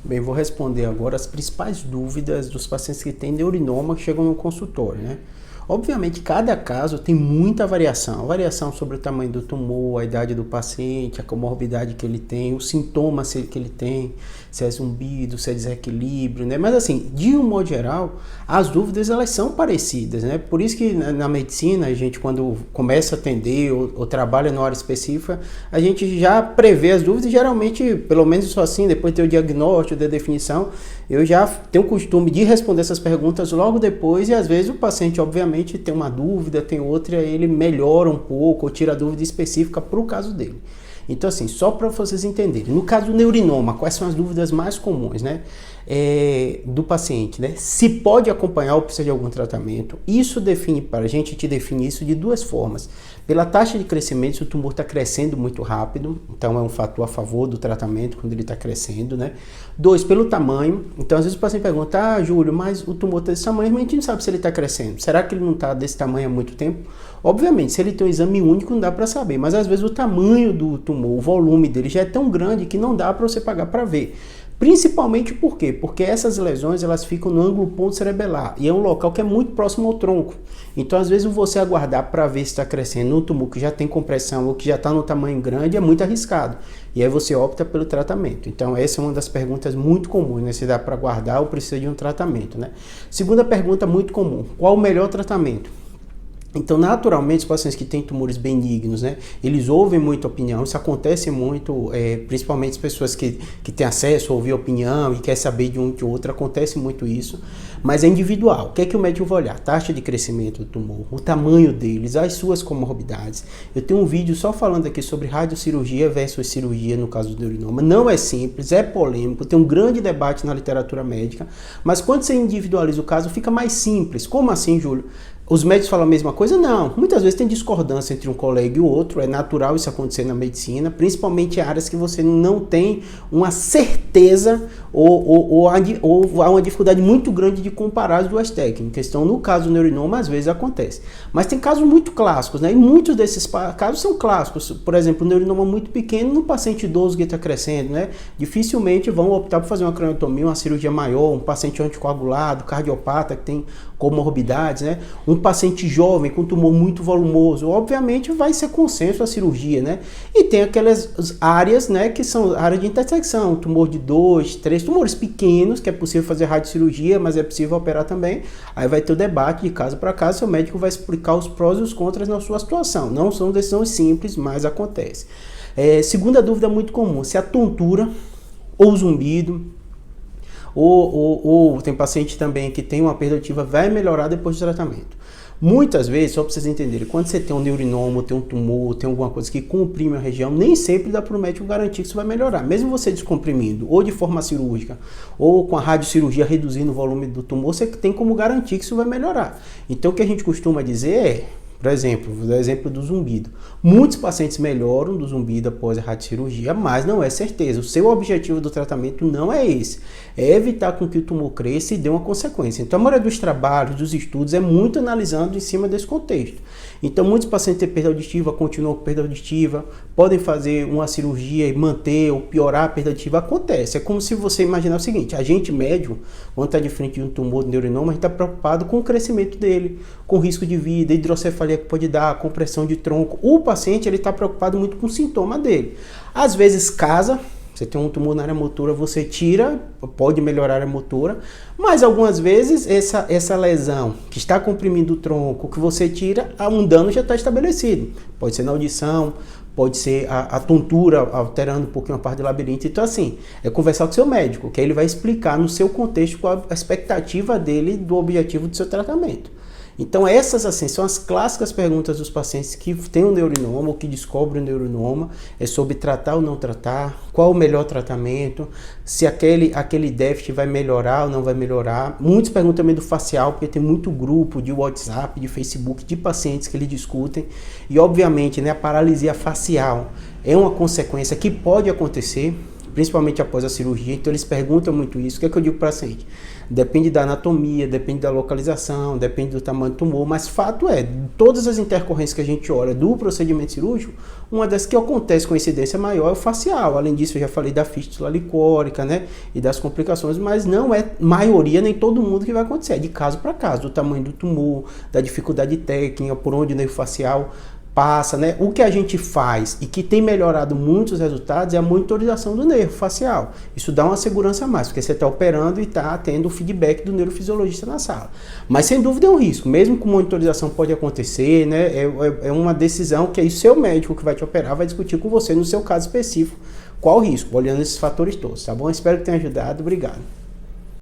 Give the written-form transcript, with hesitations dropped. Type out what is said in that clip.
Bem, vou responder agora as principais dúvidas dos pacientes que têm neurinoma que chegam no consultório, né? Obviamente, cada caso tem muita variação. Variação sobre o tamanho do tumor, a idade do paciente, a comorbidade que ele tem, os sintomas que ele tem, se é zumbido, se é desequilíbrio, né? Mas assim, de um modo geral, as dúvidas elas são parecidas, né? Por isso que na medicina, a gente quando começa a atender ou trabalha na hora específica, a gente já prevê as dúvidas e geralmente, pelo menos só assim, depois de ter o diagnóstico, da definição, eu já tenho o costume de responder essas perguntas logo depois e às vezes o paciente, obviamente, tem uma dúvida, tem outra, ele melhora um pouco ou tira a dúvida específica para o caso dele. Então, assim, só para vocês entenderem, no caso do neurinoma, quais são as dúvidas mais comuns, né? Do paciente, né? Se pode acompanhar ou precisa de algum tratamento. Isso define, para a gente te define isso de duas formas. Pela taxa de crescimento, se o tumor está crescendo muito rápido, então é um fator a favor do tratamento quando ele está crescendo, né? 2, pelo tamanho. Então, às vezes o paciente pergunta, Júlio, mas o tumor está desse tamanho, mas a gente não sabe se ele está crescendo. Será que ele não está desse tamanho há muito tempo? Obviamente, se ele tem um exame único, não dá para saber, mas às vezes o tamanho do tumor, o volume dele já é tão grande que não dá para você pagar para ver. Principalmente por quê? Porque essas lesões elas ficam no ângulo ponto cerebelar e é um local que é muito próximo ao tronco. Então, às vezes, você aguardar para ver se está crescendo um tumor que já tem compressão ou que já está no tamanho grande é muito arriscado. E aí você opta pelo tratamento. Então, essa é uma das perguntas muito comuns, né? Se dá para aguardar ou precisa de um tratamento, né? Segunda pergunta muito comum: qual o melhor tratamento? Então, naturalmente, os pacientes que têm tumores benignos, né, eles ouvem muita opinião, isso acontece muito, principalmente as pessoas que têm acesso a ouvir opinião e querem saber de um de outro, acontece muito isso, mas é individual. O que é que o médico vai olhar? Taxa de crescimento do tumor, o tamanho deles, as suas comorbidades. Eu tenho um vídeo só falando aqui sobre radiocirurgia versus cirurgia no caso do neurinoma. Não é simples, é polêmico, tem um grande debate na literatura médica, mas quando você individualiza o caso, fica mais simples. Como assim, Júlio? Os médicos falam a mesma coisa? Não. Muitas vezes tem discordância entre um colega e o outro. É natural isso acontecer na medicina, principalmente em áreas que você não tem uma certeza ou há uma dificuldade muito grande de comparar as duas técnicas. Então, no caso do neurinoma, às vezes acontece. Mas tem casos muito clássicos, né? E muitos desses casos são clássicos. Por exemplo, um neurinoma muito pequeno no paciente idoso que está crescendo, né? Dificilmente vão optar por fazer uma craniotomia, uma cirurgia maior, um paciente anticoagulado, cardiopata que tem comorbidades, né? Um paciente jovem com tumor muito volumoso, obviamente vai ser consenso a cirurgia, né? E tem aquelas áreas, né, que são áreas de intersecção, tumor de 2, 3, tumores pequenos, que é possível fazer radiocirurgia, mas é possível operar também. Aí vai ter o debate de caso para caso, seu médico vai explicar os prós e os contras na sua situação. Não são decisões simples, mas acontece. Segunda dúvida muito comum, se a tontura ou zumbido, ou tem paciente também que tem uma perda auditiva, vai melhorar depois do tratamento. Muitas vezes, só para vocês entenderem, quando você tem um neurinoma, tem um tumor, tem alguma coisa que comprime a região, nem sempre dá para o médico garantir que isso vai melhorar. Mesmo você descomprimindo, ou de forma cirúrgica, ou com a radiocirurgia reduzindo o volume do tumor, você tem como garantir que isso vai melhorar. Então, o que a gente costuma dizer é, por exemplo, vou dar o exemplo do zumbido. Muitos pacientes melhoram do zumbido após a radiocirurgia, mas não é certeza. O seu objetivo do tratamento não é esse. É evitar com que o tumor cresça e dê uma consequência. Então, a maioria dos trabalhos, dos estudos, é muito analisando em cima desse contexto. Então, muitos pacientes têm perda auditiva, continuam com perda auditiva, podem fazer uma cirurgia e manter ou piorar a perda auditiva. Acontece. É como se você imaginar o seguinte, a gente médico, quando está de frente de um tumor de neurinoma, a gente está preocupado com o crescimento dele, com o risco de vida, hidrocefalia que pode dar, compressão de tronco. O paciente ele está preocupado muito com o sintoma dele. Às vezes casa, você tem um tumor na área motora, você tira, pode melhorar a área motora, mas algumas vezes essa lesão que está comprimindo o tronco, que você tira, um dano já está estabelecido. Pode ser na audição, pode ser a tontura alterando um pouquinho a parte do labirinto. Então, assim, é conversar com o seu médico, que aí ele vai explicar no seu contexto qual a expectativa dele do objetivo do seu tratamento. Então essas assim são as clássicas perguntas dos pacientes que têm um neurinoma ou que descobrem um neurinoma, é sobre tratar ou não tratar, qual o melhor tratamento, se aquele déficit vai melhorar ou não vai melhorar. Muitos perguntam também do facial, porque tem muito grupo de WhatsApp, de Facebook, de pacientes que eles discutem e obviamente, né, a paralisia facial é uma consequência que pode acontecer principalmente após a cirurgia, então eles perguntam muito isso. O que é que eu digo para o paciente? Depende da anatomia, depende da localização, depende do tamanho do tumor, mas fato é, todas as intercorrências que a gente olha do procedimento cirúrgico, uma das que acontece com incidência maior é o facial. Além disso, eu já falei da fístula licórica, né, e das complicações, mas não é maioria, nem todo mundo que vai acontecer, é de caso para caso, do tamanho do tumor, da dificuldade técnica, por onde o nervo facial passa, né? O que a gente faz e que tem melhorado muitos resultados é a monitorização do nervo facial. Isso dá uma segurança a mais, porque você está operando e está tendo o feedback do neurofisiologista na sala. Mas sem dúvida é um risco, mesmo com monitorização pode acontecer, né? É uma decisão que aí o seu médico que vai te operar vai discutir com você no seu caso específico qual o risco, olhando esses fatores todos, tá bom? Espero que tenha ajudado, obrigado.